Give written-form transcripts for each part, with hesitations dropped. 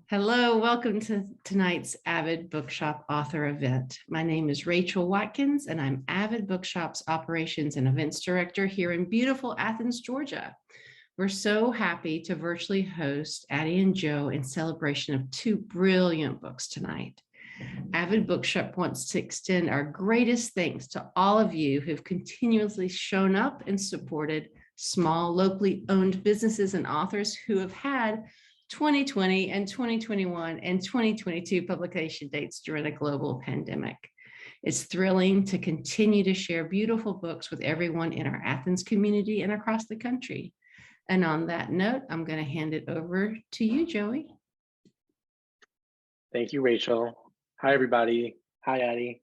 Hello, welcome to tonight's Avid Bookshop author event. My name is Rachel Watkins, and I'm Avid Bookshop's Operations and Events Director here in beautiful Athens, Georgia. We're so happy to virtually host Addie and Joe in celebration of two brilliant books tonight. Avid Bookshop wants to extend our greatest thanks to all of you who've continuously shown up and supported small, locally owned businesses and authors who have had 2020 and 2021 and 2022 publication dates during a global pandemic. It's thrilling to continue to share beautiful books with everyone in our Athens community and across the country. And on that note, I'm going to hand it over to you, Joey. Thank you, Rachel. Hi, everybody. Hi, Addie.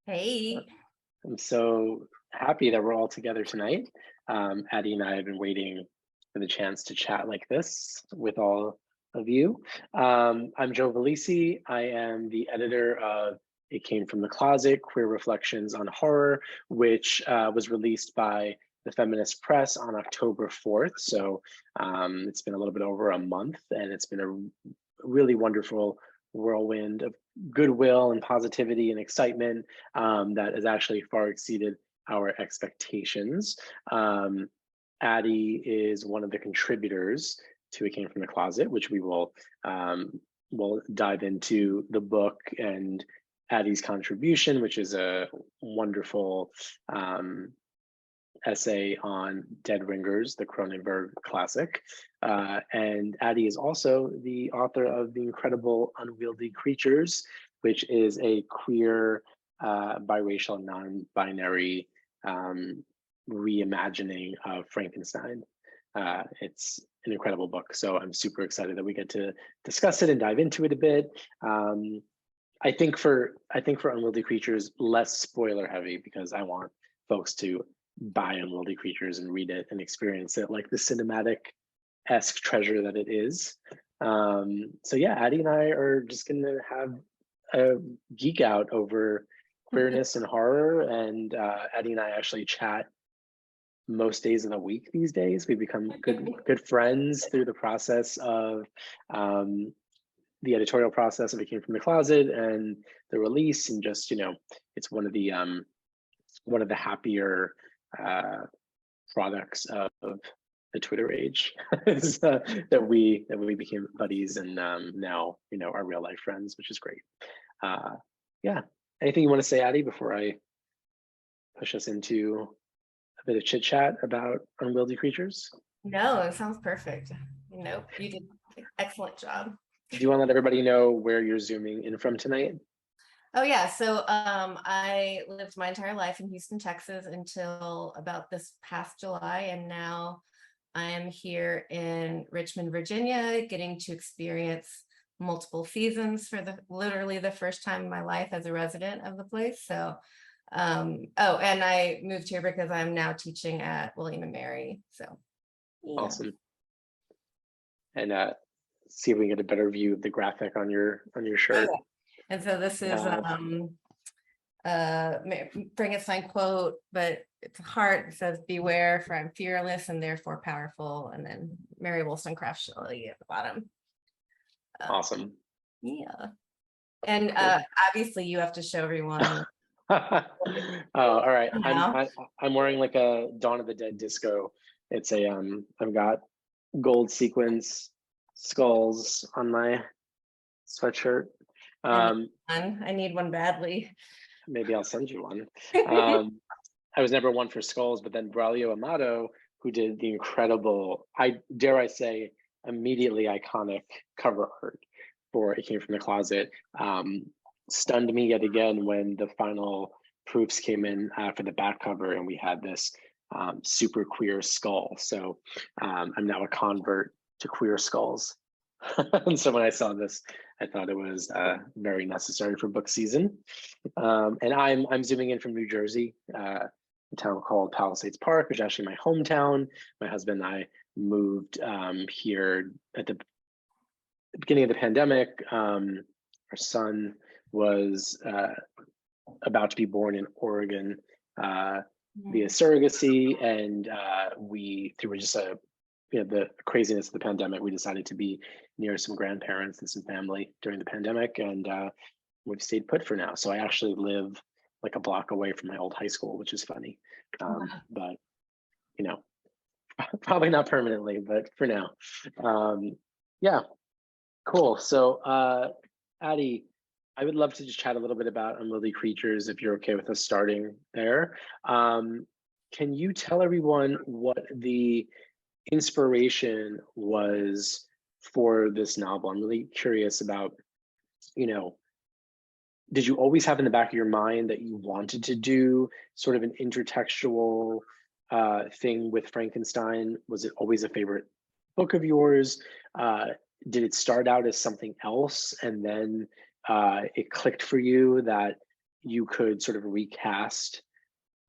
Hey. I'm so happy that we're all together tonight. Addie and I have been waiting for the chance to chat like this with all of you. I'm Joe Vallese. I am the editor of It Came from the Closet, Queer Reflections on Horror, which was released by the Feminist Press on October 4th. So it's been a little bit over a month, and it's been a really wonderful whirlwind of goodwill and positivity and excitement that has actually far exceeded our expectations. Addie is one of the contributors to It Came from the Closet, which we will dive into the book and Addie's contribution, which is a wonderful essay on Dead Ringers, the Cronenberg classic. And Addie is also the author of the incredible Unwieldy Creatures, which is a queer, biracial, non-binary reimagining of Frankenstein. It's an incredible book, so I'm super excited that we get to discuss it and dive into it a bit. I think for Unwieldy Creatures, less spoiler heavy, because I want folks to buy Unwieldy Creatures and read it and experience it like the cinematic-esque treasure that it is. So yeah, Addie and I are just gonna have a geek out over queerness and horror, and Addie and I actually chat most days of the week these days. We've become good friends through the process of the editorial process of It Came from the Closet and the release, and just, you know, it's one of the happier products of the Twitter age is, that we became buddies, and now, you know, are real life friends, which is great. Yeah, anything you want to say, Addie, before I push us into a bit of chit chat about Unwieldy Creatures? No, it sounds perfect. Nope, you did an excellent job. Do you want to let everybody know where you're zooming in from tonight? Oh yeah, so I lived my entire life in Houston, Texas until about this past July, and now I am here in Richmond, Virginia, getting to experience multiple seasons for literally the first time in my life as a resident of the place. So and I moved here because I'm now teaching at William and Mary. So yeah. Awesome. And see if we can get a better view of the graphic on your shirt. Oh, yeah. And so this is Frankenstein quote, but it's a heart. It says, "Beware, for I'm fearless and therefore powerful." And then Mary Wollstonecraft Shelley at the bottom. Awesome. Yeah. And obviously you have to show everyone. Oh, all right. I'm wearing like a Dawn of the Dead disco. It's a I've got gold sequins skulls on my sweatshirt. I need one badly. Maybe I'll send you one. I was never one for skulls, but then Braulio Amato, who did the incredible, dare I say, immediately iconic cover art for It Came from the Closet, stunned me yet again when the final proofs came in for the back cover, and we had this super queer skull. So I'm now a convert to queer skulls. And so when I saw this, I thought it was very necessary for book season. And I'm zooming in from New Jersey, a town called Palisades Park, which is actually my hometown. My husband and I moved here at the beginning of the pandemic. Our son was about to be born in Oregon via surrogacy, and we, through just the craziness of the pandemic, we decided to be near some grandparents and some family during the pandemic, and we've stayed put for now. So I actually live like a block away from my old high school, which is funny. But you know, probably not permanently, but for now. Yeah, cool. So Addie, I would love to just chat a little bit about Unwieldy Creatures, if you're okay with us starting there. Can you tell everyone what the inspiration was for this novel? I'm really curious about, did you always have in the back of your mind that you wanted to do sort of an intertextual thing with Frankenstein? Was it always a favorite book of yours? Did it start out as something else and then it clicked for you that you could sort of recast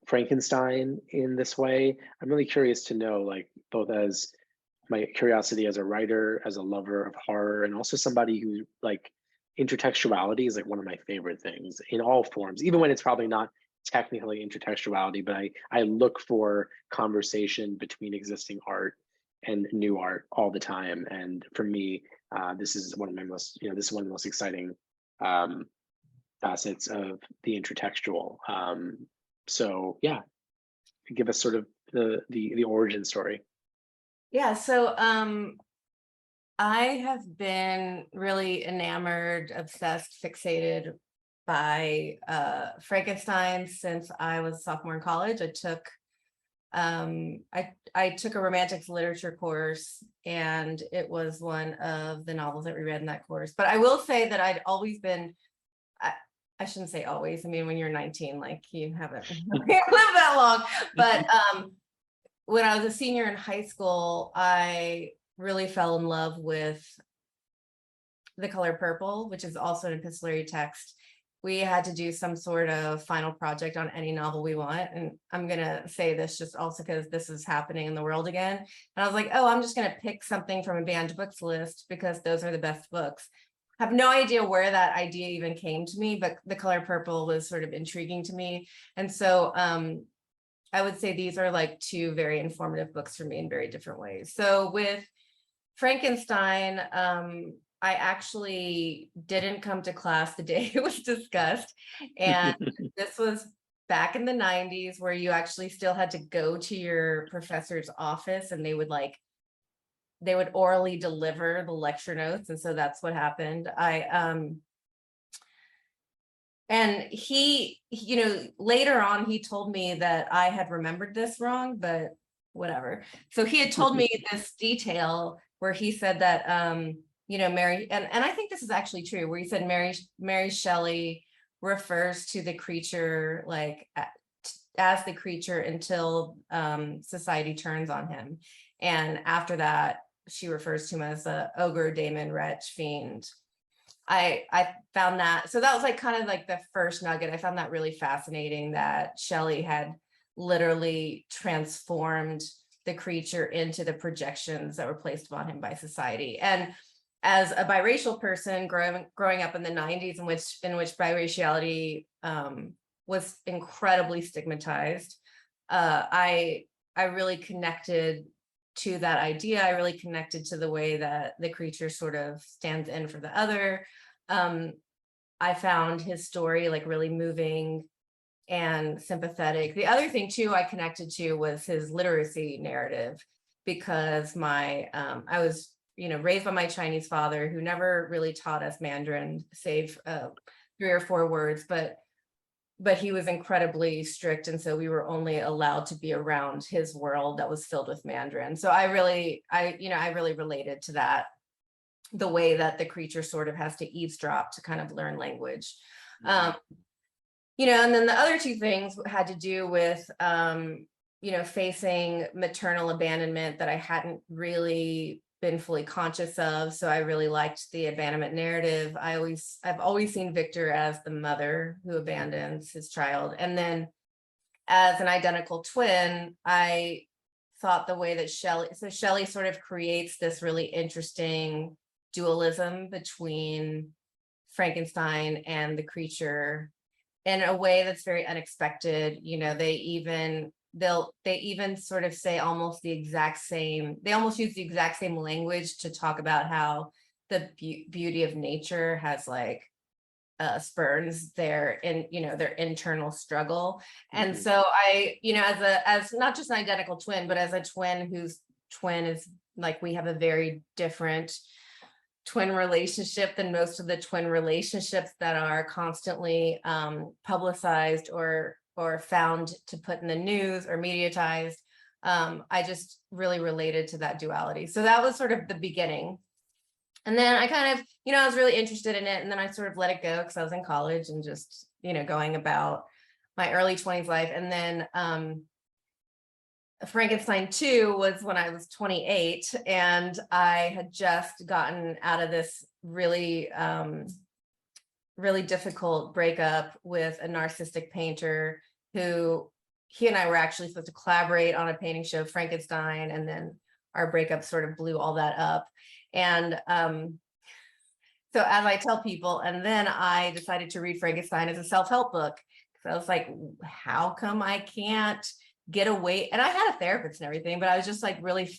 Frankenstein in this way? I'm really curious to know, like, both as my curiosity as a writer, as a lover of horror, and also somebody who, like, intertextuality is like one of my favorite things in all forms, even when it's probably not technically intertextuality, but I look for conversation between existing art and new art all the time. And for me, this is one of my most, this is one of the most exciting facets of the intertextual. So yeah, give us sort of the origin story. Yeah, so I have been really enamored, obsessed, fixated by Frankenstein since I was a sophomore in college. I took a romantics literature course, and it was one of the novels that we read in that course. But I will say that I'd always been, I shouldn't say always. I mean, when you're 19, like, you haven't lived that long. But when I was a senior in high school, I really fell in love with The Color Purple, which is also an epistolary text. We had to do some sort of final project on any novel we want. And I'm going to say this just also because this is happening in the world again. And I was like, oh, I'm just going to pick something from a banned books list because those are the best books. I have no idea where that idea even came to me, but The Color Purple was sort of intriguing to me. And so I would say these are like two very informative books for me in very different ways. So with Frankenstein, I actually didn't come to class the day it was discussed. And this was back in the 90s, where you actually still had to go to your professor's office and they would orally deliver the lecture notes. And so that's what happened. And he, later on, he told me that I had remembered this wrong, but whatever. So he had told me this detail where he said that, Mary, and I think this is actually true, where he said Mary Shelley refers to the creature like as the creature until society turns on him. And after that, she refers to him as a ogre, daemon, wretch, fiend. I found that, so that was like kind of like the first nugget. I found that really fascinating that Shelley had literally transformed the creature into the projections that were placed upon him by society. And as a biracial person growing up in the 90s, in which biraciality was incredibly stigmatized, I really connected to that idea. I really connected to the way that the creature sort of stands in for the other. I found his story like really moving and sympathetic. The other thing too I connected to was his literacy narrative, because I was raised by my Chinese father, who never really taught us Mandarin, save 3 or 4 words, but he was incredibly strict, and so we were only allowed to be around his world that was filled with Mandarin. So I really related to that, the way that the creature sort of has to eavesdrop to kind of learn language. And then the other 2 things had to do with facing maternal abandonment that I hadn't really been fully conscious of. So I really liked the abandonment narrative. I've always seen Victor as the mother who abandons his child. And then as an identical twin, I thought the way that Shelley sort of creates this really interesting dualism between Frankenstein and the creature in a way that's very unexpected. They even sort of say almost the exact same, they almost use the exact same language to talk about how the beauty of nature has like spurns their their internal struggle. And so I, as not just an identical twin, but as a twin whose twin is like, we have a very different twin relationship than most of the twin relationships that are constantly publicized or found to put in the news or mediatized. I just really related to that duality. So that was sort of the beginning. And then I kind of, I was really interested in it. And then I sort of let it go because I was in college and just, going about my early 20s life. And then Frankenstein 2 was when I was 28. And I had just gotten out of this really, really difficult breakup with a narcissistic painter who he and I were actually supposed to collaborate on a painting show, Frankenstein. And then our breakup sort of blew all that up. And so as I tell people, and then I decided to read Frankenstein as a self-help book. So I was like, how come I can't get away? And I had a therapist and everything, but I was just like, really,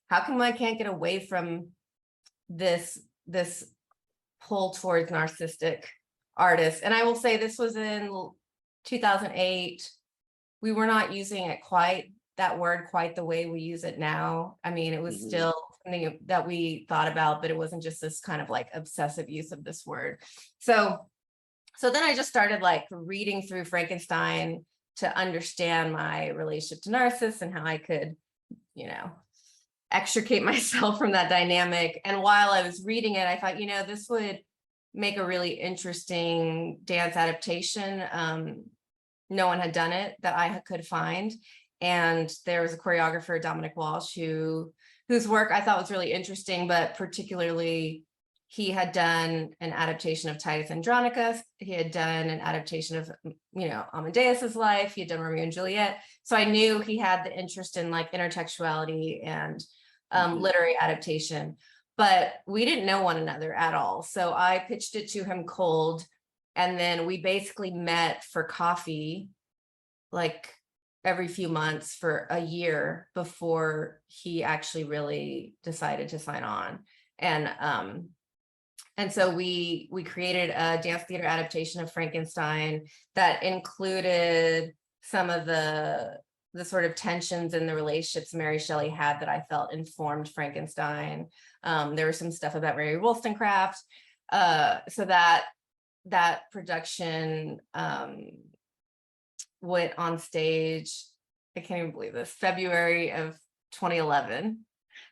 how come I can't get away from this pull towards narcissistic artists? And I will say this was in 2008. We were not using it that word quite the way we use it now. I mean, it was still something that we thought about, but it wasn't just this kind of like obsessive use of this word. So then I just started like reading through Frankenstein to understand my relationship to narcissists and how I could, extricate myself from that dynamic. And while I was reading it, I thought, this would make a really interesting dance adaptation. No one had done it that I could find. And there was a choreographer, Dominic Walsh, whose work I thought was really interesting, but particularly he had done an adaptation of Titus Andronicus. He had done an adaptation of, Amadeus's life. He had done Romeo and Juliet. So I knew he had the interest in like intertextuality and literary adaptation, but we didn't know one another at all. So I pitched it to him cold. And then we basically met for coffee, like every few months for a year before he actually really decided to sign on. And so we created a dance theater adaptation of Frankenstein that included some of the sort of tensions in the relationships Mary Shelley had that I felt informed Frankenstein. There was some stuff about Mary Wollstonecraft. So that production went on stage, I can't even believe this, February of 2011.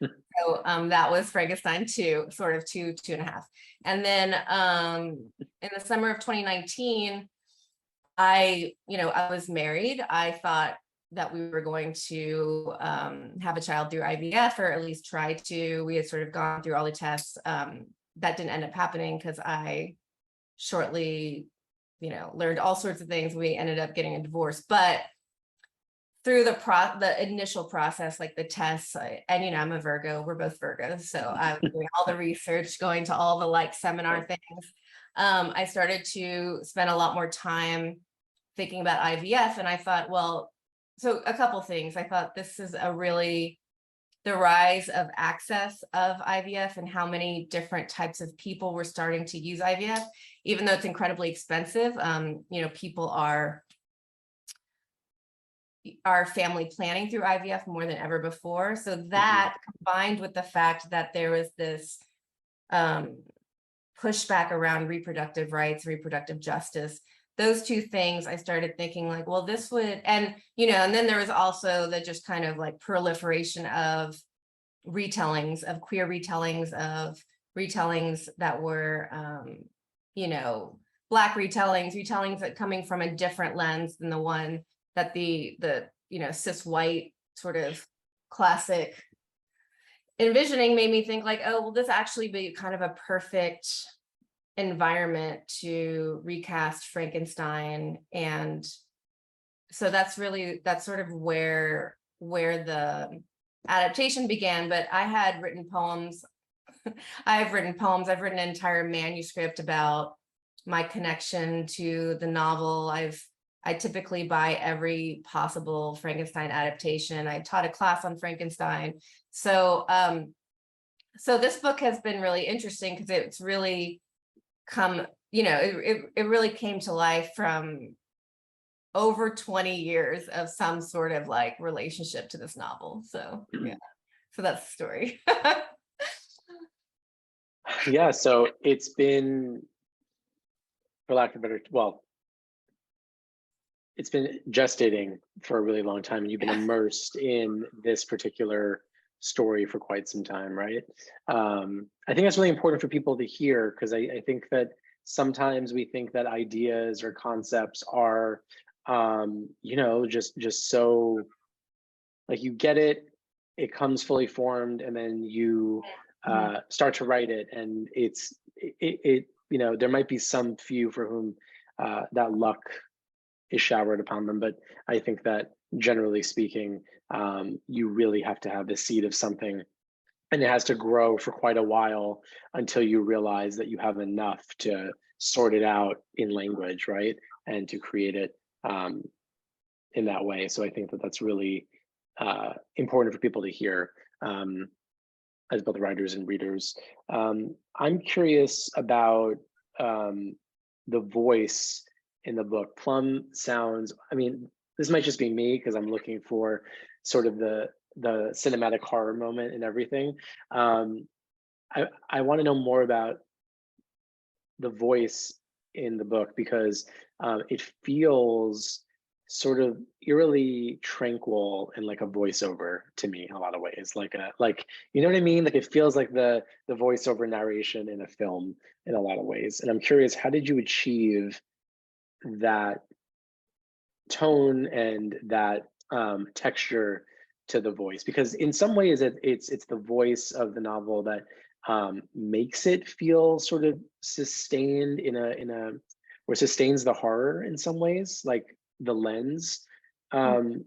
So that was Frankenstein 2, sort of 2.5. And then in the summer of 2019, I was married. I thought that we were going to have a child through IVF, or at least try to. We had sort of gone through all the tests. That didn't end up happening because I shortly, learned all sorts of things. We ended up getting a divorce, but through the initial process, like the tests, and I'm a Virgo, we're both Virgos. So I was doing all the research, going to all the like seminar things. I started to spend a lot more time thinking about IVF. And I thought, well, so a couple things. I thought this is the rise of access of IVF and how many different types of people were starting to use IVF, even though it's incredibly expensive. People are family planning through IVF more than ever before. So that combined with the fact that there was this pushback around reproductive rights, reproductive justice, those two things, I started thinking like, well, this would, and then there was also the just kind of like proliferation of retellings, of queer retellings, of retellings that were, Black retellings that coming from a different lens than the one that the cis white sort of classic envisioning made me think like, oh, well, this actually be kind of a perfect environment to recast Frankenstein. And so that's sort of where the adaptation began. But I had written poems. I've written an entire manuscript about my connection to the novel. I typically buy every possible Frankenstein adaptation. I taught a class on Frankenstein. So So this book has been really interesting because it's really come, it really came to life from over 20 years of some sort of like relationship to this novel. So yeah, so that's the story. Yeah, so it's been, for lack of a better, well, it's been gestating for a really long time, and you've been immersed in this particular story for quite some time, right? I think that's really important for people to hear, because I think that sometimes we think that ideas or concepts are, just so, like, you get it, it comes fully formed, and then you start to write it, and there might be some few for whom that luck is showered upon them, but I think that generally speaking, you really have to have the seed of something, and it has to grow for quite a while until you realize that you have enough to sort it out in language, right? And to create it in that way. So I think that that's really important for people to hear, as both writers and readers. I'm curious about the voice in the book. Plum sounds, this might just be me because I'm looking for sort of the cinematic horror moment and everything. I want to know more about the voice in the book, because it feels sort of eerily tranquil and like a voiceover to me in a lot of ways, like you know what I mean? Like, it feels like the voiceover narration in a film in a lot of ways. And I'm curious, how did you achieve that tone and that texture to the voice? Because in some ways it's the voice of the novel that makes it feel sort of sustained or sustains the horror in some ways, like the lens. Does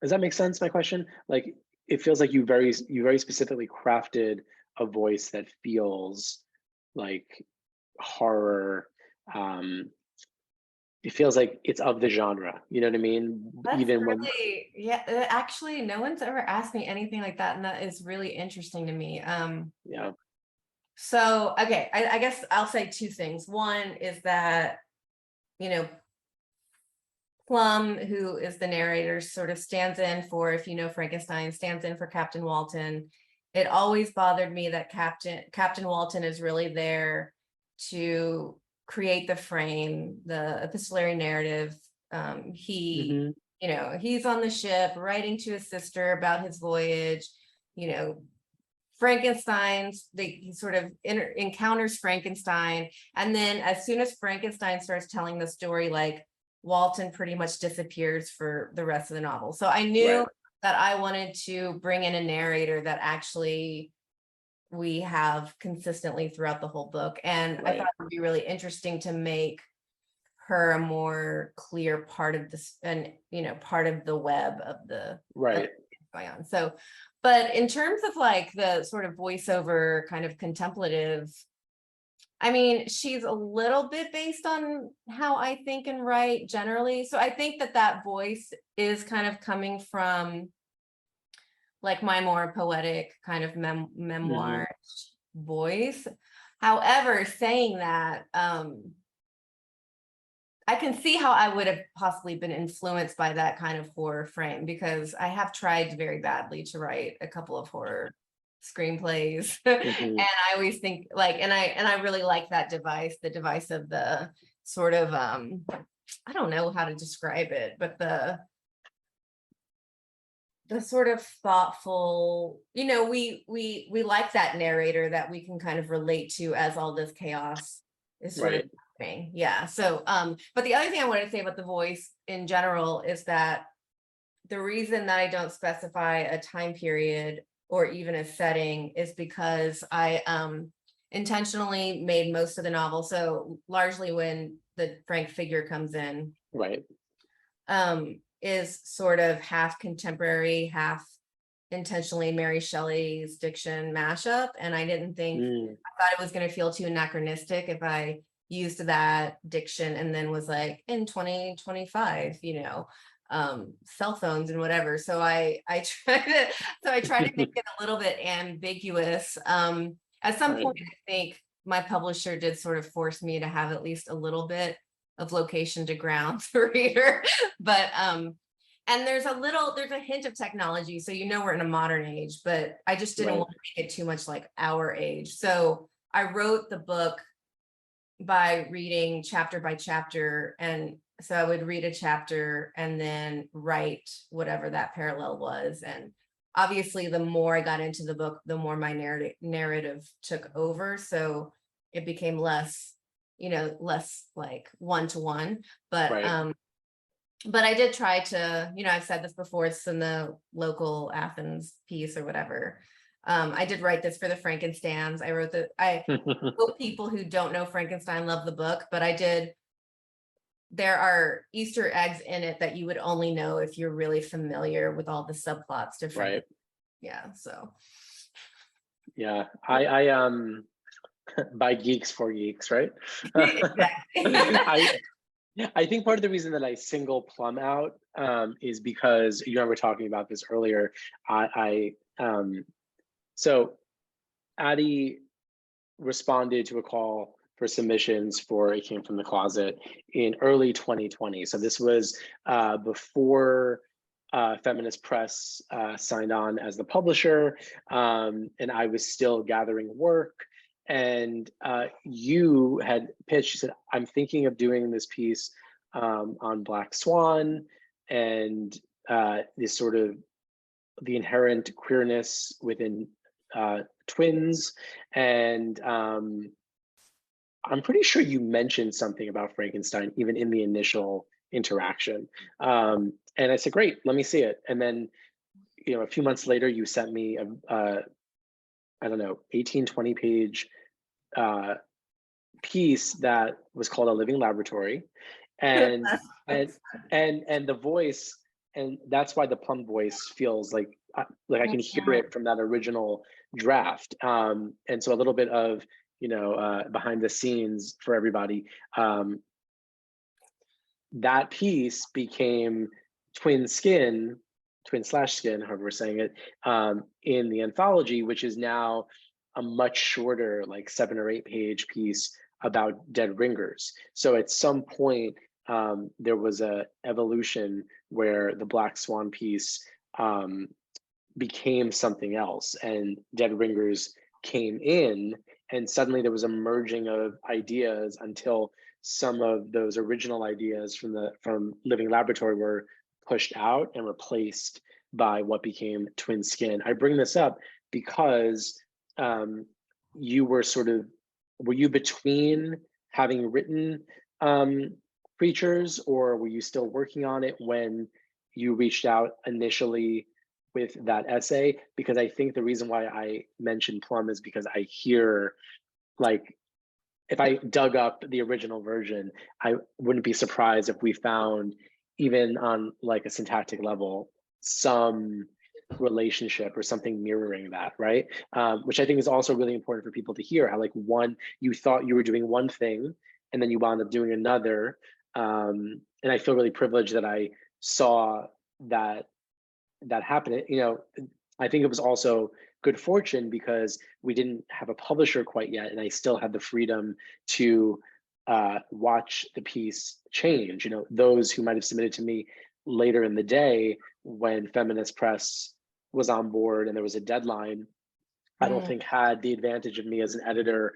that make sense, my question? Like, it feels like you very specifically crafted a voice that feels like horror. It feels like it's of the genre, you know what I mean? That's Even really, yeah, actually, no one's ever asked me anything like that, and that is really interesting to me. Yeah. So, okay, I guess I'll say two things. One is that, Plum, who is the narrator, sort of stands in for, if you know Frankenstein, stands in for Captain Walton. It always bothered me that Captain Walton is really there to create the frame, the epistolary narrative. He, he's on the ship writing to his sister about his voyage. He sort of encounters Frankenstein, and then as soon as Frankenstein starts telling the story, like, Walton pretty much disappears for the rest of the novel. So I knew that I wanted to bring in a narrator that actually we have consistently throughout the whole book. And I thought it would be really interesting to make her a more clear part of this, and part of the web of the going on. So, but in terms of like the sort of voiceover kind of contemplative, she's a little bit based on how I think and write generally. So I think that voice is kind of coming from like my more poetic kind of memoir voice. However, saying that, I can see how I would have possibly been influenced by that kind of horror frame, because I have tried very badly to write a couple of horror screenplays. And I always think like, and I really like that device, the device of the sort of, I don't know how to describe it, but the sort of thoughtful, we like that narrator that we can kind of relate to as all this chaos is sort of happening. Yeah. So, but the other thing I wanted to say about the voice in general is that the reason that I don't specify a time period or even a setting is because I intentionally made most of the novel, so largely when the Frank figure comes in, is sort of half contemporary, half intentionally Mary Shelley's diction mashup. And I didn't think, I thought it was going to feel too anachronistic if I used that diction and then was like, in 2025, cell phones and whatever. So I try to make it a little bit ambiguous. At some point, I think my publisher did sort of force me to have at least a little bit of location to ground the reader, but and there's a hint of technology, so we're in a modern age, but I just didn't want to make it too much like our age. So I wrote the book by reading chapter by chapter, and so I would read a chapter and then write whatever that parallel was. And obviously, the more I got into the book, the more my narrative took over. So it became less like one-to-one. But I did try to, I've said this before, it's in the local Athens piece or whatever. I did write this for the Frankensteins. I hope people who don't know Frankenstein love the book, but there are Easter eggs in it that you would only know if you're really familiar with all the subplots to Frankenstein. Yeah, so. Yeah, I by geeks for geeks, right? Exactly. I think part of the reason that I single Plum out is because you and I were talking about this earlier. So Addie responded to a call for submissions for It Came From the Closet in early 2020. So this was before Feminist Press signed on as the publisher, and I was still gathering work. And you had pitched, you said, I'm thinking of doing this piece on Black Swan and this sort of the inherent queerness within twins. And I'm pretty sure you mentioned something about Frankenstein, even in the initial interaction. And I said, great, let me see it. And then, a few months later, you sent me I don't know, 18, 20 page piece that was called A Living Laboratory. And the voice, and that's why the Plum voice feels like I can hear it from that original draft. And so a little bit of, behind the scenes for everybody. That piece became twin skin, however we're saying it, in the anthology, which is now a much shorter, like 7 or 8 page piece about dead ringers. So at some point, there was a evolution where the Black Swan piece became something else, and dead ringers came in, and suddenly there was a merging of ideas until some of those original ideas from Living Laboratory were pushed out and replaced by what became Twin Skin. I bring this up because you were were you between having written Creatures, or were you still working on it when you reached out initially with that essay? Because I think the reason why I mentioned Plum is because I hear, like, if I dug up the original version, I wouldn't be surprised if we found, even on like a syntactic level, some relationship or something mirroring that, right? Which I think is also really important for people to hear, how you thought you were doing one thing and then you wound up doing another. And I feel really privileged that I saw that happen. I think it was also good fortune because we didn't have a publisher quite yet, and I still had the freedom to watch the piece change. Those who might have submitted to me later in the day when Feminist Press was on board and there was a deadline, I don't think had the advantage of me as an editor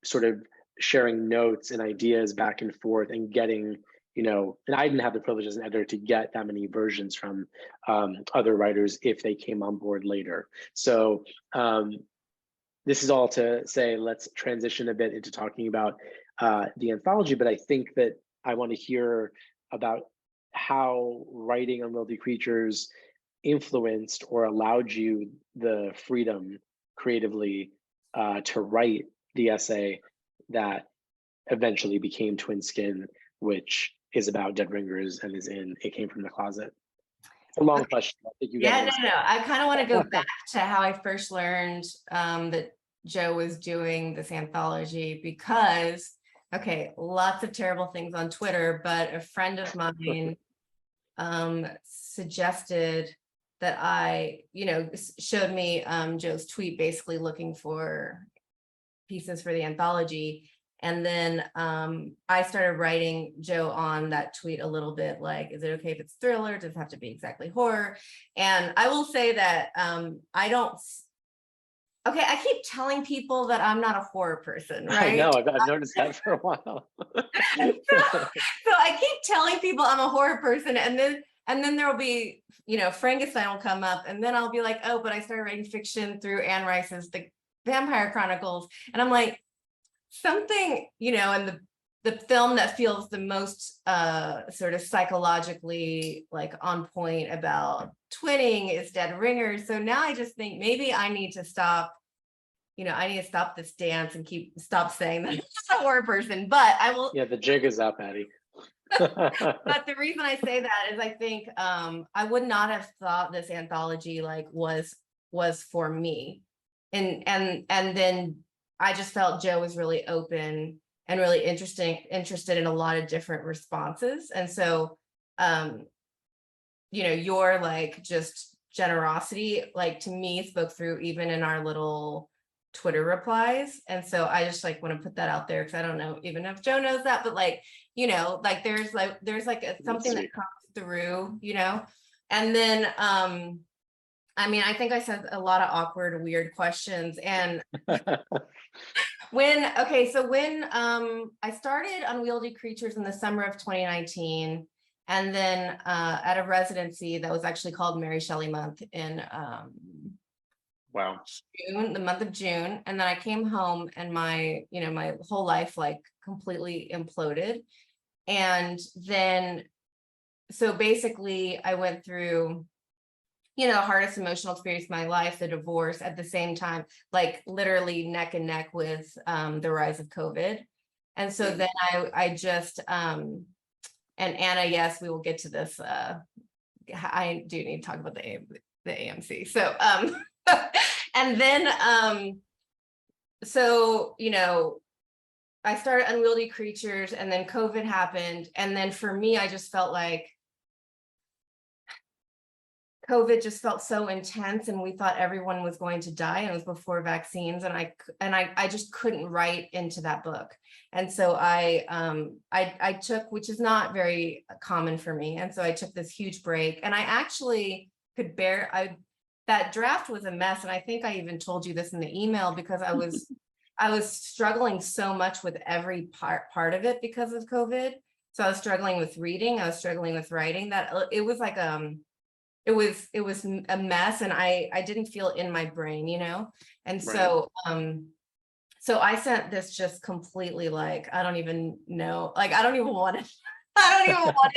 sort of sharing notes and ideas back and forth and getting, and I didn't have the privilege as an editor to get that many versions from other writers if they came on board later. So this is all to say, let's transition a bit into talking about the anthology, but I think that I want to hear about how writing Unwieldy Creatures influenced or allowed you the freedom creatively to write the essay that eventually became Twin Skin, which is about dead ringers and is in It Came From the Closet. It's a long question. I think you no. I kind of want to go back to how I first learned that Joe was doing this anthology because, lots of terrible things on Twitter, but a friend of mine suggested that showed me Joe's tweet basically looking for pieces for the anthology. And then I started writing Joe on that tweet a little bit, like, is it okay if it's thriller? Does it have to be exactly horror? And I will say that I keep telling people that I'm not a horror person, right? I know, I've noticed that for a while. so I keep telling people I'm a horror person, and then there will be, Frankenstein will come up, and then I'll be like, oh, but I started writing fiction through Anne Rice's The Vampire Chronicles. And I'm like, something, and the film that feels the most sort of psychologically like on point about twinning is Dead Ringers. So now I just think maybe I need to stop, this dance and stop saying that I'm a horror person, but I will. Yeah, the jig is up, Addie. But the reason I say that is I think I would not have thought this anthology was for me. And then I just felt Joe was really open and really interested in a lot of different responses. And so, your just generosity, to me, spoke through even in our little Twitter replies. And so I just want to put that out there, because I don't know even if Joe knows that, but there's something that comes through, and then, I think I said a lot of awkward, weird questions. And when I started Unwieldy Creatures in the summer of 2019, and then at a residency that was actually called Mary Shelley Month in wow, June, the month of June. And then I came home, and my whole life completely imploded. And then, so basically I went through hardest emotional experience of my life, the divorce, at the same time, literally neck and neck with the rise of COVID. And so then I just, and Anna, yes, we will get to this. I do need to talk about the AMC. So, and then, I started Unwieldy Creatures, and then COVID happened. And then for me, I just felt like COVID just felt so intense, and we thought everyone was going to die, and it was before vaccines, and I just couldn't write into that book. And so I took, which is not very common for me, and so I took this huge break, and I actually could that draft was a mess, and I think I even told you this in the email, because I was struggling so much with every part of it because of COVID. So I was struggling with reading, I was struggling with writing, that it was it was a mess, and I didn't feel in my brain, and so so I sent this just completely I don't even know, I don't even want to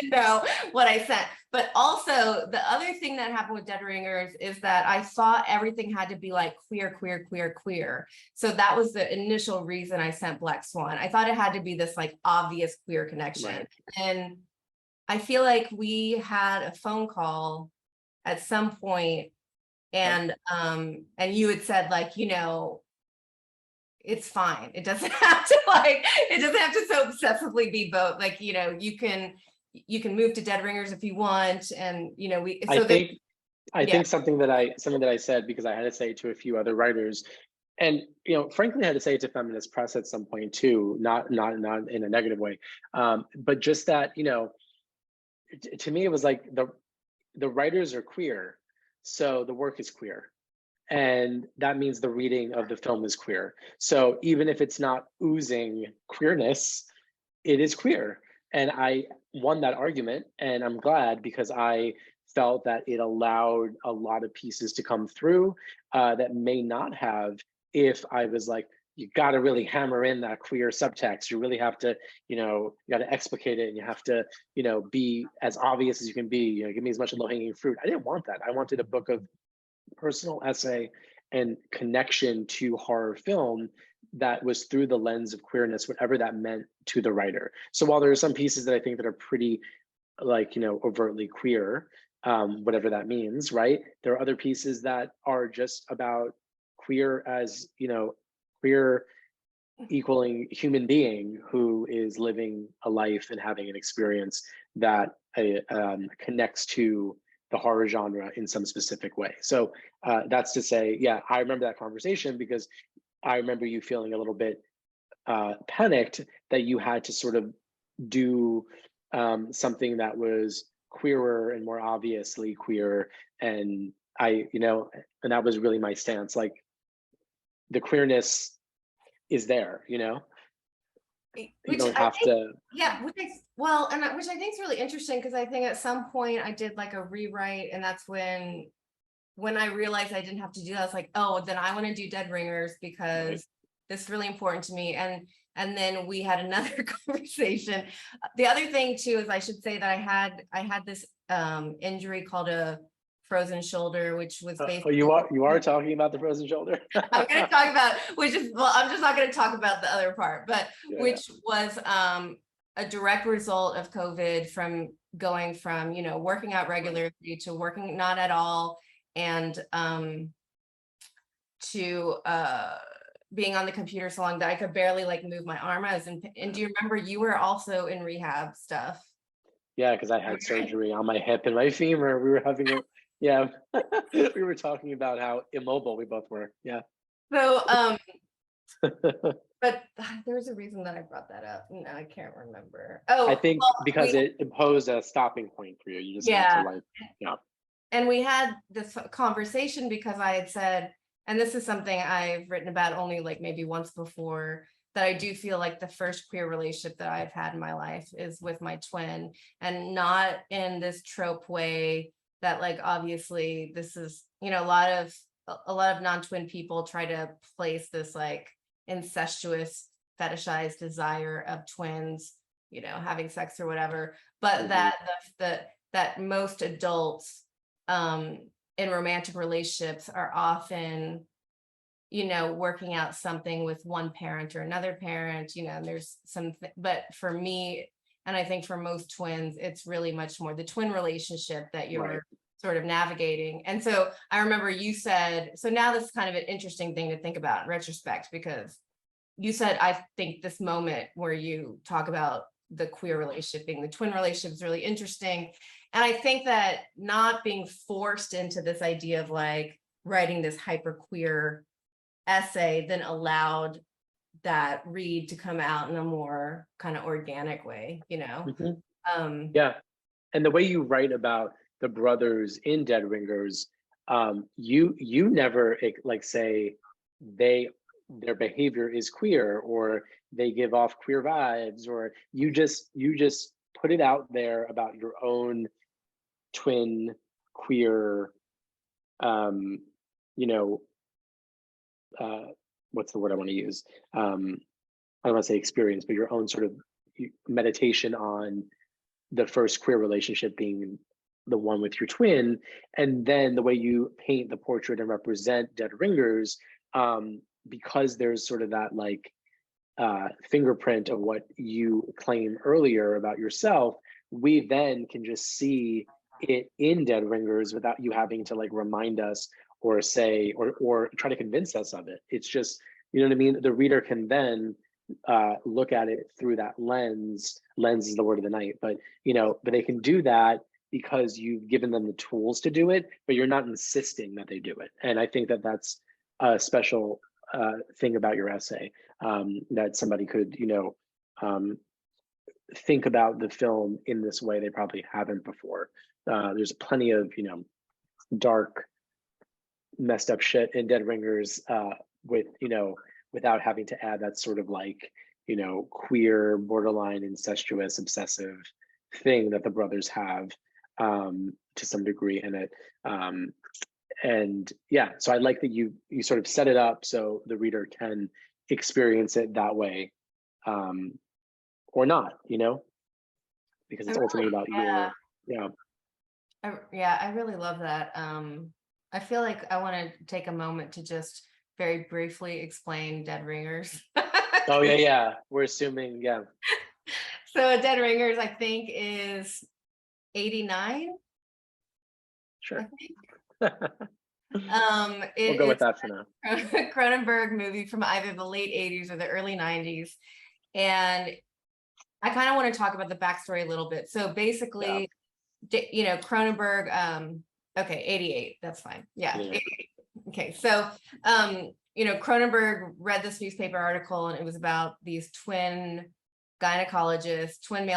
know what I sent. But also the other thing that happened with Dead Ringers is that I thought everything had to be queer. So that was the initial reason I sent Black Swan. I thought it had to be this obvious queer connection. Right. And I feel like we had a phone call at some point, and you had said it's fine, it doesn't have to so obsessively be both, you can move to Dead Ringers if you want. And I think something that I said, because I had to say it to a few other writers, and frankly I had to say it to feminist press at some point too, not in a negative way, but just that to me it was the writers are queer, so the work is queer. And that means the reading of the film is queer. So even if it's not oozing queerness, it is queer. And I won that argument, and I'm glad, because I felt that it allowed a lot of pieces to come through that may not have if I was you got to really hammer in that queer subtext. You really have to, you got to explicate it, and you have to, be as obvious as you can be. Give me as much low-hanging fruit. I didn't want that. I wanted a book of personal essay and connection to horror film that was through the lens of queerness, whatever that meant to the writer. So while there are some pieces that I think that are pretty overtly queer, whatever that means, right? There are other pieces that are just about queer as, queer equaling human being who is living a life and having an experience that connects to the horror genre in some specific way. So that's to say, yeah, I remember that conversation because I remember you feeling a little bit panicked that you had to sort of do something that was queerer and more obviously queer. And and that was really my stance. Like, the queerness is there, you don't have to. Yeah, which I think is really interesting, because I think at some point I did like a rewrite, and that's when I realized I didn't have to do that. I was like, oh, then I want to do Dead Ringers because this is really important to me. And then we had another conversation. The other thing too is I should say that I had this injury called a frozen shoulder, which was basically. You are talking about the frozen shoulder. I'm going to talk about, I'm just not going to talk about the other part, but which was a direct result of COVID, from going from, working out regularly to working not at all, and to being on the computer so long that I could barely like move my arm. And do you remember you were also in rehab stuff? Yeah, because I had surgery on my hip and my femur. We were having we were talking about how immobile we both were. Yeah. So, but there was a reason that I brought that up. No, I can't remember. Oh, I think because it imposed a stopping point for you. You just had to And we had this conversation because I had said, and this is something I've written about only like maybe once before, that I do feel like the first queer relationship that I've had in my life is with my twin, and not in this trope way that, like, obviously this is, a lot of non-twin people try to place this like incestuous fetishized desire of twins, having sex or whatever, but that most adults in romantic relationships are often, working out something with one parent or another parent, and there's but for me, and I think for most twins, it's really much more the twin relationship that you're sort of navigating. And so I remember you said, so now this is kind of an interesting thing to think about in retrospect, because you said, I think this moment where you talk about the queer relationship being the twin relationship is really interesting. And I think that not being forced into this idea of like writing this hyper queer essay then allowed that read to come out in a more kind of organic way, Yeah. And the way you write about the brothers in Dead Ringers, you never like say their behavior is queer, or they give off queer vibes, or you just put it out there about your own twin queer what's the word I want to use? I don't want to say experience, but your own sort of meditation on the first queer relationship being the one with your twin. And then the way you paint the portrait and represent Dead Ringers, because there's sort of that like fingerprint of what you claim earlier about yourself, we then can just see it in Dead Ringers without you having to like remind us or say or try to convince us of it. It's just, you know what I mean? The reader can then look at it through that lens. Lens is the word of the night, but but they can do that because you've given them the tools to do it, but you're not insisting that they do it. And I think that that's a special thing about your essay, that somebody could, think about the film in this way they probably haven't before. There's plenty of, dark, messed up shit in Dead Ringers with, without having to add that sort of like, queer, borderline, incestuous, obsessive thing that the brothers have to some degree in it. And yeah, so I like that you sort of set it up so the reader can experience it that way, or not, because it's ultimately about your, I really love that. I feel like I want to take a moment to just very briefly explain Dead Ringers. Oh yeah, we're assuming, yeah. So Dead Ringers, I think, is 89. Sure. We'll go with that for now. Cronenberg movie from either the late 80s or the early 90s. And I kind of want to talk about the backstory a little bit. So basically, Cronenberg, okay, 88, that's fine. Yeah, Yeah. 88. Okay, so Cronenberg read this newspaper article, and it was about these twin male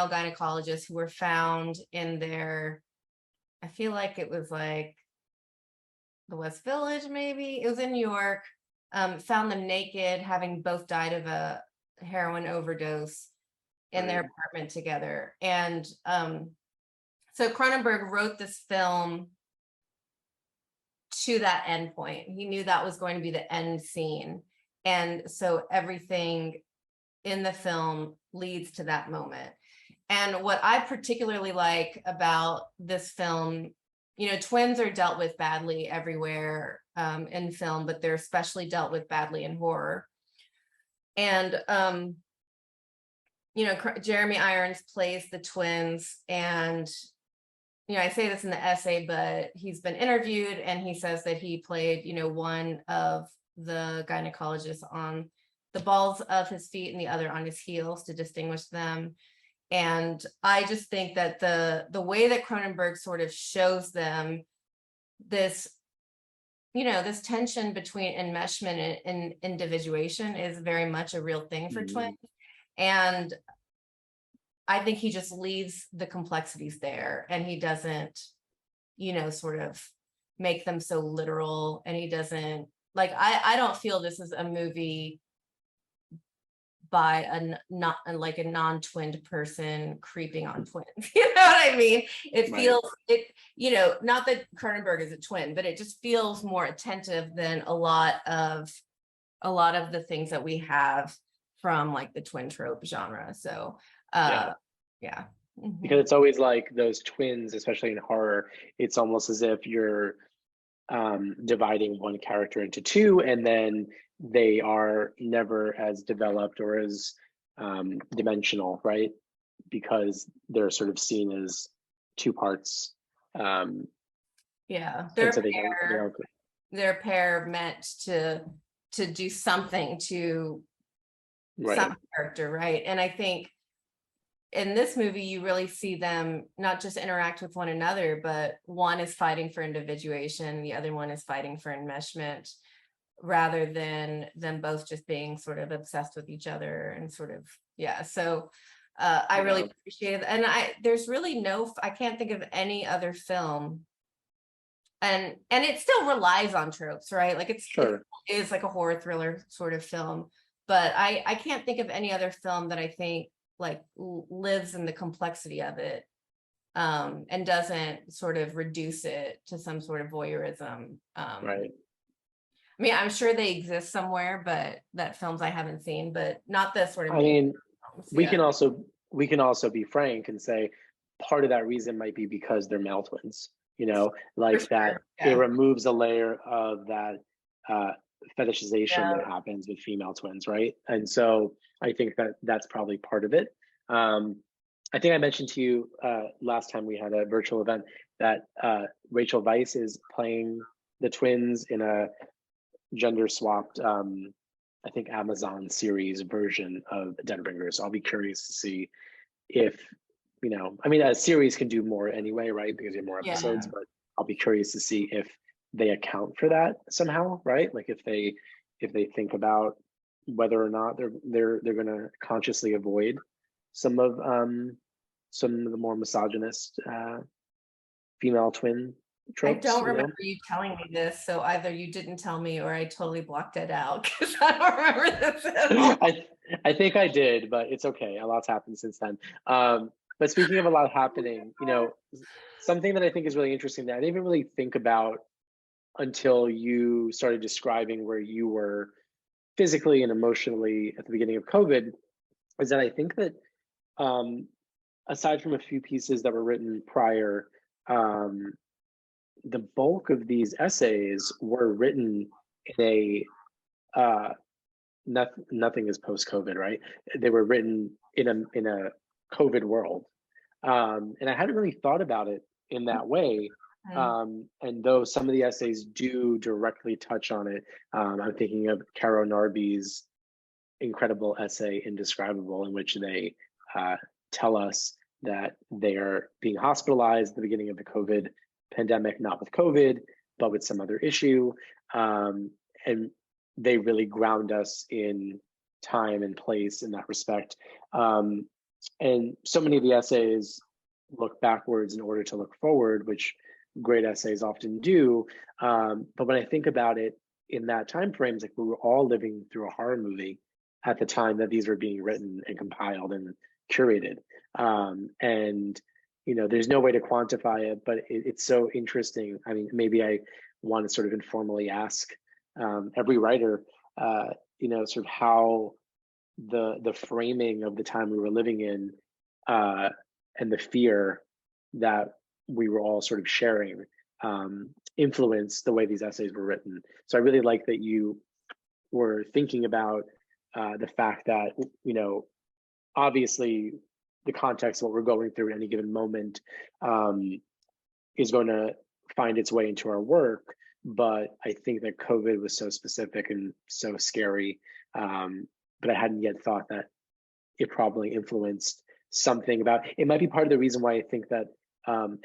gynecologists who were found in their, I feel like it was like the West Village, maybe. It was in New York. Found them naked, having both died of a heroin overdose in their apartment together. And so Cronenberg wrote this film to that end point. He knew that was going to be the end scene. And so everything in the film leads to that moment. And what I particularly like about this film, twins are dealt with badly everywhere in film, but they're especially dealt with badly in horror. And, Jeremy Irons plays the twins, and I say this in the essay, but he's been interviewed and he says that he played, one of the gynecologists on the balls of his feet and the other on his heels to distinguish them. And I just think that the way that Cronenberg sort of shows them this, this tension between enmeshment and individuation is very much a real thing for twins. And I think he just leaves the complexities there, and he doesn't, sort of make them so literal. And he doesn't, like, I don't feel this is a movie by a non-twinned person creeping on twins. You know what I mean? It feels, not that Cronenberg is a twin, but it just feels more attentive than a lot of the things that we have from like the twin trope genre. So yeah. Mm-hmm. Because it's always like those twins, especially in horror, it's almost as if you're dividing one character into two, and then they are never as developed or as dimensional, right? Because they're sort of seen as two parts. Their pair meant to do something to some character, right? And I think in this movie, you really see them not just interact with one another, but one is fighting for individuation, the other one is fighting for enmeshment, rather than them both just being sort of obsessed with each other and sort of, So I really appreciate it. And there's really I can't think of any other film. And it still relies on tropes, right? Like it is like a horror thriller sort of film, but I can't think of any other film that I think like lives in the complexity of it and doesn't sort of reduce it to some sort of voyeurism. Right. I mean, I'm sure they exist somewhere, but that films I haven't seen, but not the sort of. I mean, we can also be frank and say part of that reason might be because they're male twins. It removes a layer of that fetishization that happens with female twins, right? And so I think that's probably part of it. I think I mentioned to you last time we had a virtual event that Rachel Weisz is playing the twins in a gender swapped, I think Amazon series version of Deadbringers. I'll be curious to see if, a series can do more anyway, right? Because you have more episodes, but I'll be curious to see if they account for that somehow, right? Like if they think about whether or not they're going to consciously avoid some of the more misogynist female twin tropes. I don't remember you telling me this, so either you didn't tell me or I totally blocked it out because I don't remember this at all. I think I did, but it's okay. A lot's happened since then. But speaking of a lot happening, something that I think is really interesting that I didn't even really think about until you started describing where you were physically and emotionally at the beginning of COVID, is that I think that aside from a few pieces that were written prior, the bulk of these essays were written in nothing is post-COVID, right? They were written in a COVID world. And I hadn't really thought about it in that way. And though some of the essays do directly touch on it, I'm thinking of Caro Narby's incredible essay, Indescribable, in which they tell us that they are being hospitalized at the beginning of the COVID pandemic, not with COVID, but with some other issue. And they really ground us in time and place in that respect. And so many of the essays look backwards in order to look forward, which great essays often do. But when I think about it in that time frame, it's like we were all living through a horror movie at the time that these were being written and compiled and curated. And there's no way to quantify it, but it's so interesting. I mean, maybe I want to sort of informally ask every writer, sort of how the framing of the time we were living in and the fear that we were all sort of sharing influenced the way these essays were written. So I really like that you were thinking about the fact that, obviously the context of what we're going through at any given moment is going to find its way into our work. But I think that COVID was so specific and so scary, but I hadn't yet thought that it probably influenced something about, it might be part of the reason why I think that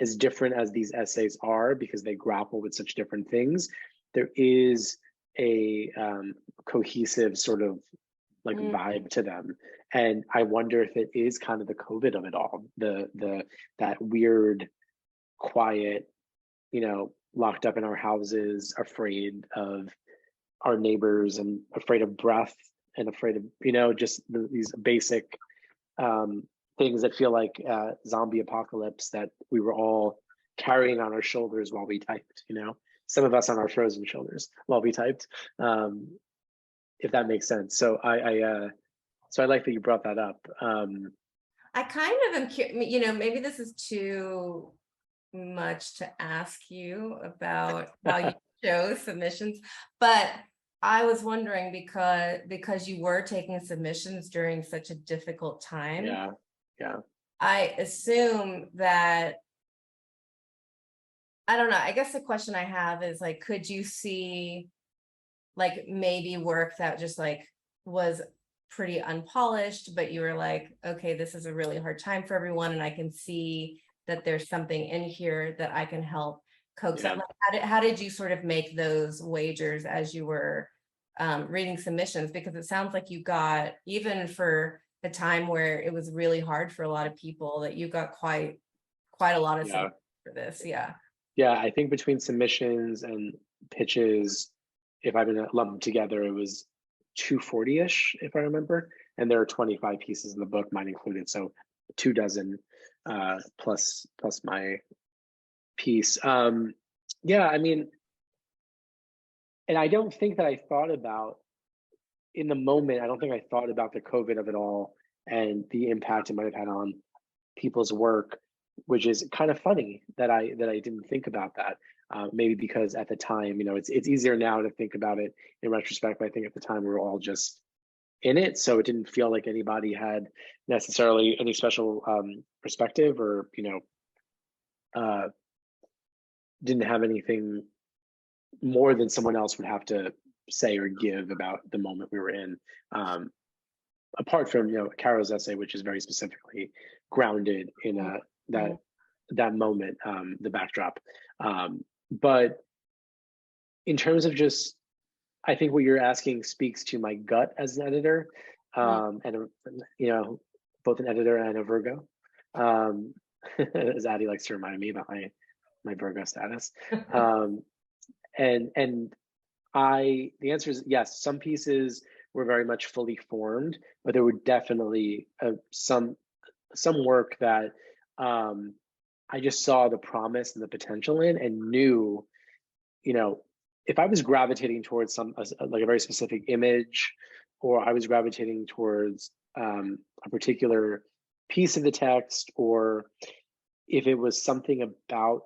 as different as these essays are, because they grapple with such different things, there is a cohesive sort of like vibe to them. And I wonder if it is kind of the COVID of it all, that weird, quiet, locked up in our houses, afraid of our neighbors and afraid of breath and afraid of, just these basic things that feel like zombie apocalypse that we were all carrying on our shoulders while we typed, some of us on our frozen shoulders while we typed, if that makes sense. So I like that you brought that up. I kind of am curious, maybe this is too much to ask you about how you chose submissions, but I was wondering because you were taking submissions during such a difficult time. Yeah. I assume that, I don't know, I guess the question I have is like, could you see like maybe work that just like was pretty unpolished, but you were like, okay, this is a really hard time for everyone, and I can see that there's something in here that I can help coax up. Like, how did you sort of make those wagers as you were reading submissions? Because it sounds like you got, even for a time where it was really hard for a lot of people, that you got quite a lot of support for this. Yeah, I think between submissions and pitches, if I'm gonna lump them together, it was 240-ish, if I remember. And there are 25 pieces in the book, mine included. So 24 plus my piece. Yeah, I mean, and I don't think that I thought about, in the moment, I don't think I thought about the COVID of it all and the impact it might have had on people's work, which is kind of funny that I didn't think about that. Maybe because at the time, it's easier now to think about it in retrospect, but I think at the time we were all just in it, so it didn't feel like anybody had necessarily any special perspective or didn't have anything more than someone else would have to say or give about the moment we were in. Apart from Caro's essay, which is very specifically grounded in that moment, the backdrop. But in terms of just, I think what you're asking speaks to my gut as an editor, and both an editor and a Virgo, as Addie likes to remind me about my Virgo status. And the answer is yes. Some pieces were very much fully formed, but there were definitely some work that I just saw the promise and the potential in, and knew, if I was gravitating towards like a very specific image, or I was gravitating towards a particular piece of the text, or if it was something about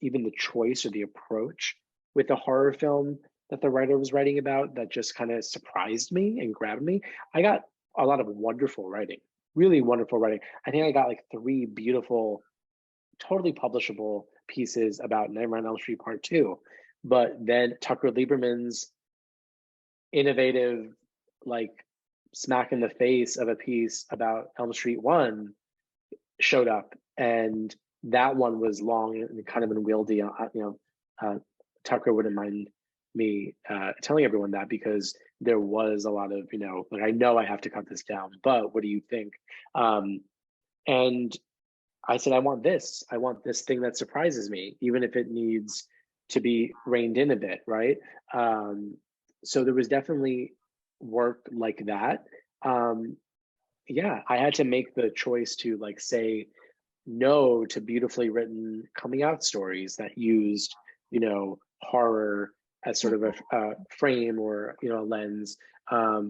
even the choice or the approach with the horror film that the writer was writing about that just kind of surprised me and grabbed me, I got a lot of wonderful writing, really wonderful writing. I think I got like 3 beautiful, totally publishable pieces about Nightmare on Elm Street Part 2. But then Tucker Lieberman's innovative, like smack in the face of a piece about Elm Street 1 showed up, and that one was long and kind of unwieldy. Tucker wouldn't mind me telling everyone that, because there was a lot of, like, I know I have to cut this down, but what do you think? And I said, I want this thing that surprises me, even if it needs to be reined in a bit, right? So there was definitely work like that. Yeah, I had to make the choice to like say no to beautifully written coming out stories that used, horror as sort of a frame or, a lens,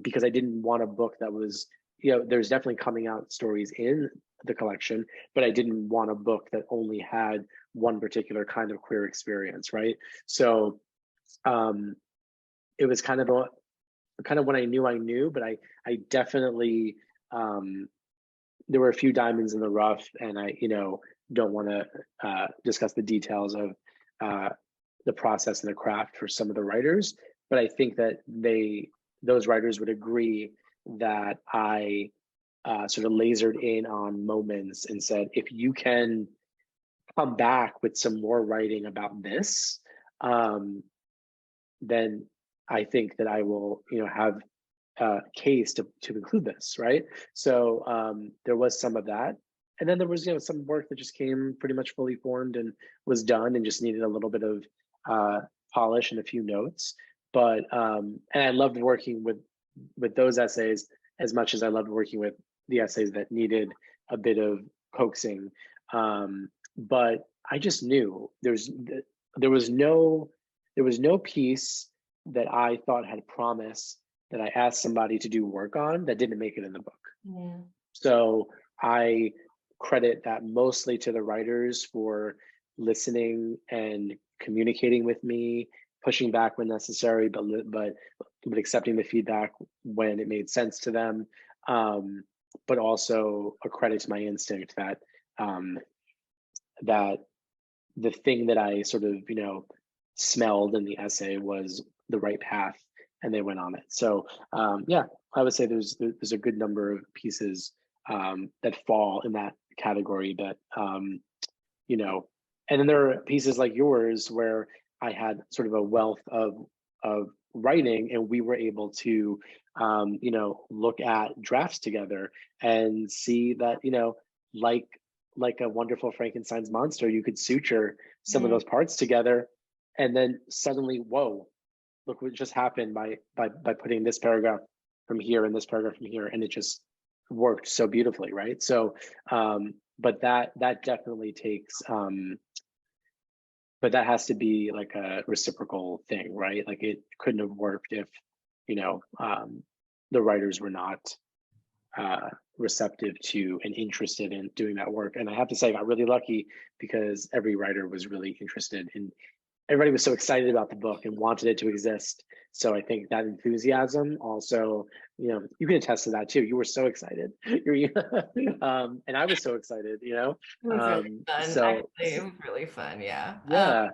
because I didn't want a book that was, there's definitely coming out stories in the collection, but I didn't want a book that only had one particular kind of queer experience, right? So it was kind of when I knew, but I definitely, there were a few diamonds in the rough, and I, don't want to discuss the details of the process and the craft for some of the writers, but I think that those writers would agree that I sort of lasered in on moments and said, if you can come back with some more writing about this, then I think that I will, have a case to include this, right? So there was some of that. And then there was, some work that just came pretty much fully formed and was done and just needed a little bit of polish and a few notes. But and I loved working with those essays as much as I loved working with the essays that needed a bit of coaxing. But I just knew there was no piece that I thought had promise that I asked somebody to do work on that didn't make it in the book. Yeah. So I credit that mostly to the writers for listening and communicating with me, pushing back when necessary, but accepting the feedback when it made sense to them. But also a credit to my instinct that that the thing that I sort of, smelled in the essay was the right path, and they went on it. So yeah, I would say there's a good number of pieces that fall in that category, but and then there are pieces like yours where I had sort of a wealth of writing, and we were able to look at drafts together and see that, like a wonderful Frankenstein's monster, you could suture some of those parts together, and then suddenly, whoa, look what just happened by putting this paragraph from here and this paragraph from here, and it just worked so beautifully, right? So but that definitely takes but that has to be like a reciprocal thing, right? Like it couldn't have worked if the writers were not receptive to and interested in doing that work. And I have to say I got really lucky, because every writer was really interested in, everybody was so excited about the book and wanted it to exist. So I think that enthusiasm also, you can attest to that too. You were so excited. And I was so excited, It was really fun. So actually, it was really fun. Yeah. Yeah.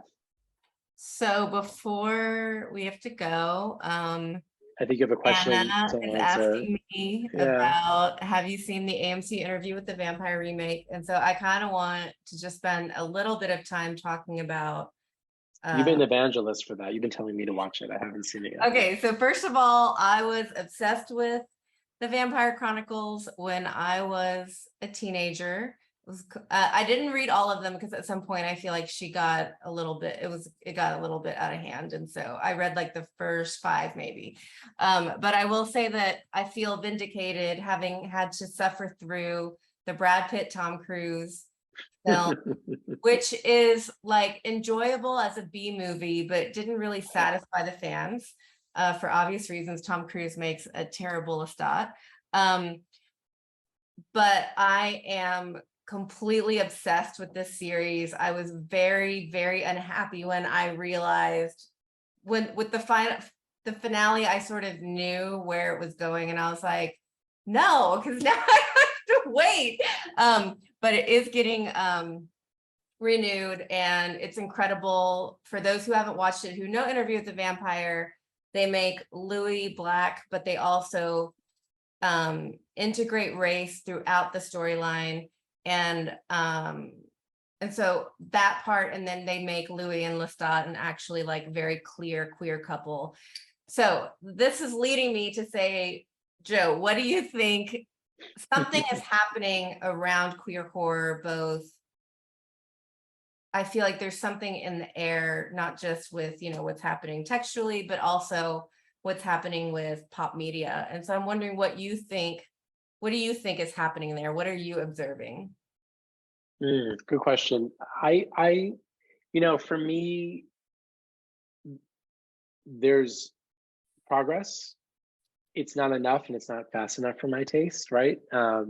So before we have to go, I think you have a question Anna to is answer. asking me Yeah. about, have you seen the AMC Interview with the Vampire remake? And so I kind of want to just spend a little bit of time talking about. You've been an evangelist for that. You've been telling me to watch it. I haven't seen it yet. Okay, so first of all, I was obsessed with the Vampire Chronicles when I was a teenager. I didn't read all of them because at some point I feel like it got a little bit out of hand, and so I read like the first 5 maybe. But I will say that I feel vindicated having had to suffer through the Brad Pitt, Tom Cruise film, which is like enjoyable as a B movie, but didn't really satisfy the fans for obvious reasons. Tom Cruise makes a terrible Lestat. But I am completely obsessed with this series. I was very, very unhappy when I realized with the finale, I sort of knew where it was going, and I was like, no, because now I have to wait. But it is getting renewed, and it's incredible. For those who haven't watched it, who know Interview with the Vampire, they make Louis Black, but they also integrate race throughout the storyline. And so that part, and then they make Louis and Lestat an actually like very clear queer couple. So this is leading me to say, Joe, what do you think? Something is happening around queer horror, both. I feel like there's something in the air, not just with, what's happening textually, but also what's happening with pop media. And so I'm wondering what do you think is happening there? What are you observing? Good question. For me, there's progress. It's not enough and it's not fast enough for my taste, right? A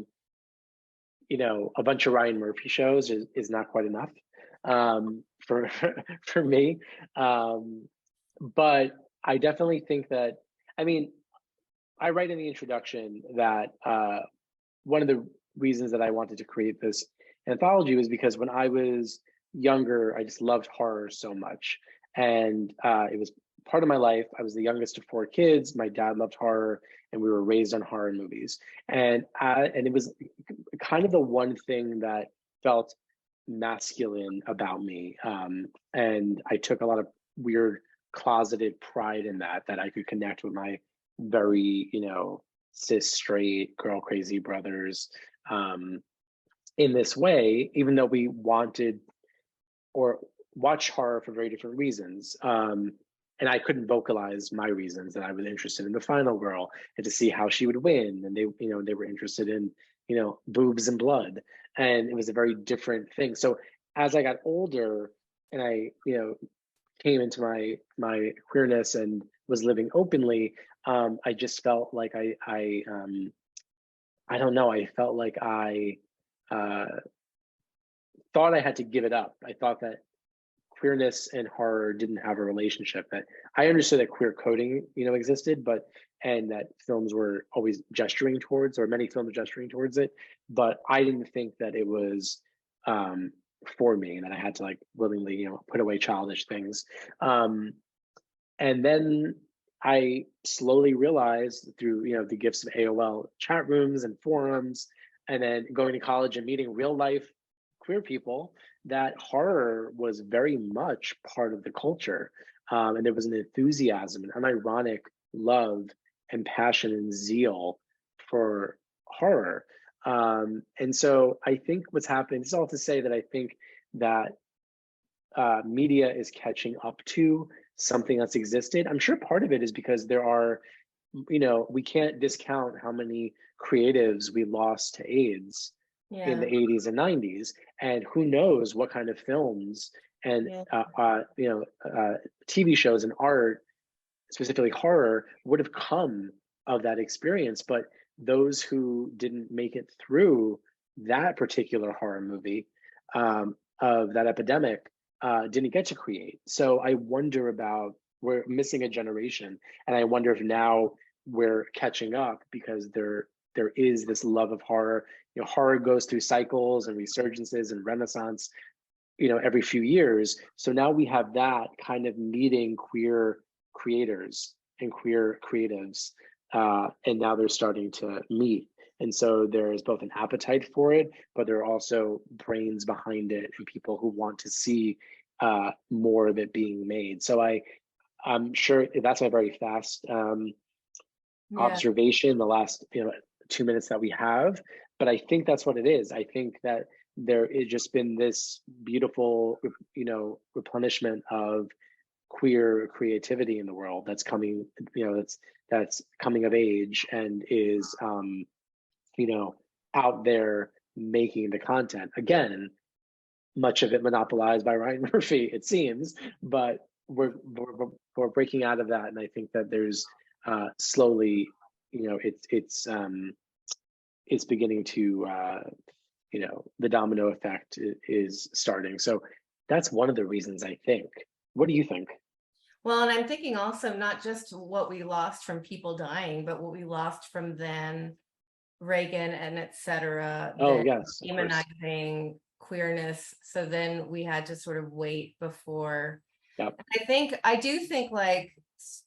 bunch of Ryan Murphy shows is not quite enough for for me. But I definitely think that, I write in the introduction that one of the reasons that I wanted to create this anthology was because when I was younger, I just loved horror so much. And it was part of my life. I was the youngest of 4 kids. My dad loved horror, and we were raised on horror movies. And it was kind of the one thing that felt masculine about me. And I took a lot of weird closeted pride in that I could connect with my very, cis straight girl crazy brothers in this way, even though we wanted or watch horror for very different reasons. And I couldn't vocalize my reasons that I was interested in the final girl and to see how she would win. And they were interested in, boobs and blood. And it was a very different thing. So as I got older and I, came into my queerness and was living openly, I just felt like I don't know. I felt like I thought I had to give it up. I thought that queerness and horror didn't have a relationship. That I understood that queer coding, existed, and that films were always gesturing towards, or many films gesturing towards it. But I didn't think that it was for me, and that I had to like willingly, put away childish things. And then I slowly realized through, the gifts of AOL chat rooms and forums, and then going to college and meeting real life queer people, that horror was very much part of the culture. And there was an enthusiasm, an unironic love and passion and zeal for horror. And so I think what's happening, this is all to say that I think that media is catching up to something that's existed. I'm sure part of it is because there are, we can't discount how many creatives we lost to AIDS in the 80s and 90s, and who knows what kind of films and TV shows and art, specifically horror, would have come of that experience. But those who didn't make it through that particular horror movie of that epidemic didn't get to create. So I wonder about, we're missing a generation, and I wonder if now we're catching up because there is this love of horror. Horror goes through cycles and resurgences and renaissance, every few years. So now we have that kind of meeting queer creators and queer creatives, and now they're starting to meet. And so there is both an appetite for it, but there are also brains behind it and people who want to see more of it being made. So I'm sure that's a very fast observation, the last 2 minutes that we have. But I think that's what it is. I think that there has just been this beautiful, replenishment of queer creativity in the world that's coming, that's coming of age and is, out there making the content. Again, much of it monopolized by Ryan Murphy, it seems, but we're breaking out of that, and I think that there's slowly, it's beginning to, the domino effect is starting. So that's one of the reasons, I think. What do you think? Well, and I'm thinking also not just what we lost from people dying, but what we lost from then Reagan and et cetera. Oh, yes. Demonizing queerness. So then we had to sort of wait before. Yep. I do think like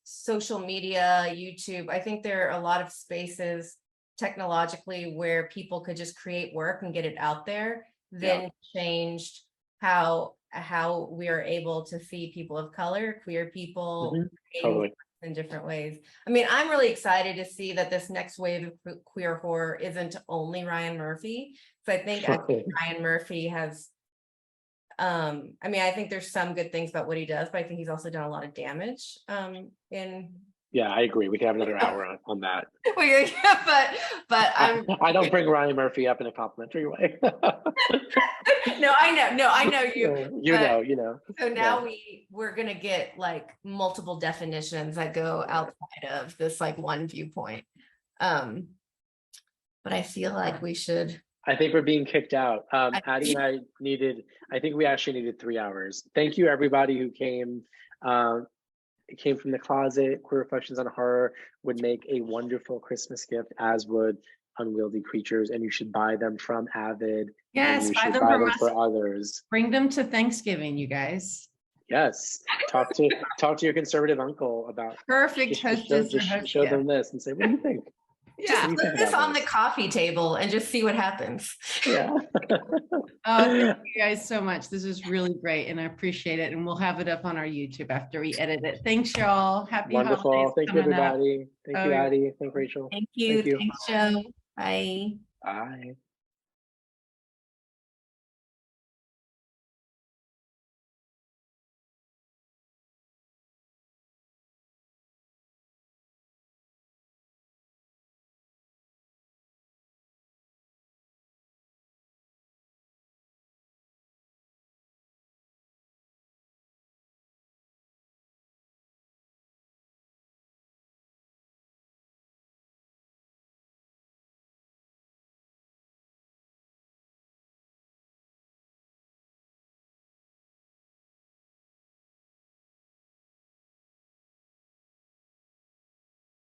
social media, YouTube, I think there are a lot of spaces technologically where people could just create work and get it out there, then Yeah. changed how we are able to see people of color, queer people creating Totally. in different ways. I mean, I'm really excited to see that this next wave of queer horror isn't only Ryan Murphy. So I think actually Ryan Murphy has, I mean, I think there's some good things about what he does, but I think he's also done a lot of damage in. Yeah, I agree. We could have another hour on that. But I'm. I don't bring Ryan Murphy up in a complimentary way. No, I know you. You know. So now we're gonna get like multiple definitions that go outside of this like one viewpoint. But I feel like we should. I think we're being kicked out. Addie and I think we actually needed 3 hours. Thank you everybody who came. It came from the closet. Queer Reflections on Horror would make a wonderful Christmas gift, as would Unwieldy Creatures, and you should buy them from Avid. Yes, and you buy should them buy from them us. for others. Bring them to Thanksgiving, you guys. Yes, talk to your conservative uncle about. Perfect hostess. Just show them this and say, what do you think? Just put this on the coffee table and just see what happens. Yeah. Oh, thank you guys so much. This is really great and I appreciate it. And we'll have it up on our YouTube after we edit it. Thanks, y'all. Happy Wonderful. holidays. Thank you, everybody. Thank you, Addie. Thank you, Rachel. Thank you. Thanks, Joe. Bye. Bye.